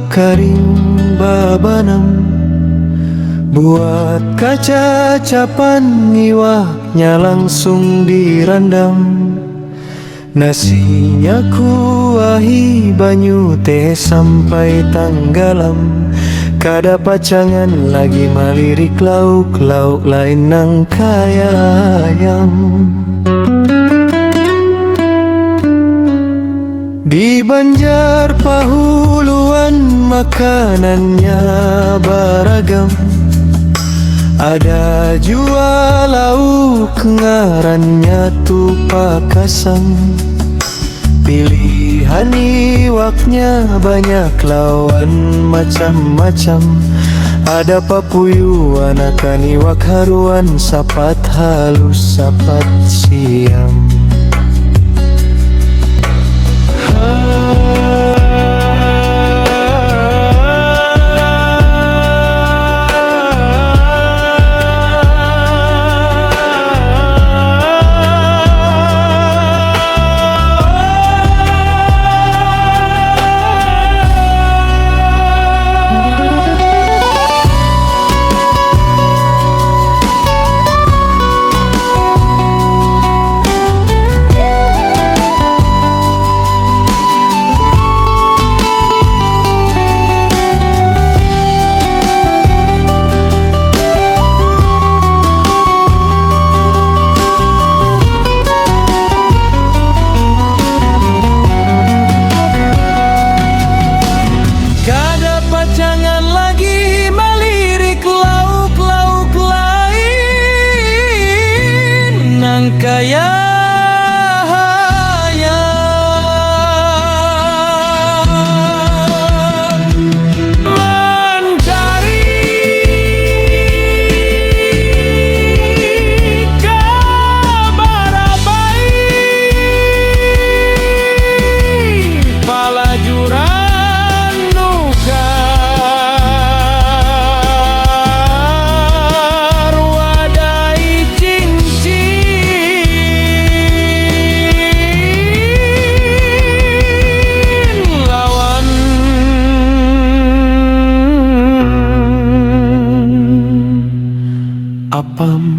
karing babanam, buat kaca capan iwaknya langsung dirandam. Nasinya kuahi banyu teh sampai tanggalam. Kada pacangan lagi malirik lauk-lauk lain nang kaya ayam. Di Banjar Pahuluan makanannya beragam. Ada jual lauk ngarannya tupak kasam. Pilihan iwaknya banyak lawan macam-macam. Ada papuyuan akan iwak haruan, sapat halus sapat siam. Jangan lagi melirik lauk-lauk lain nang kaya apam.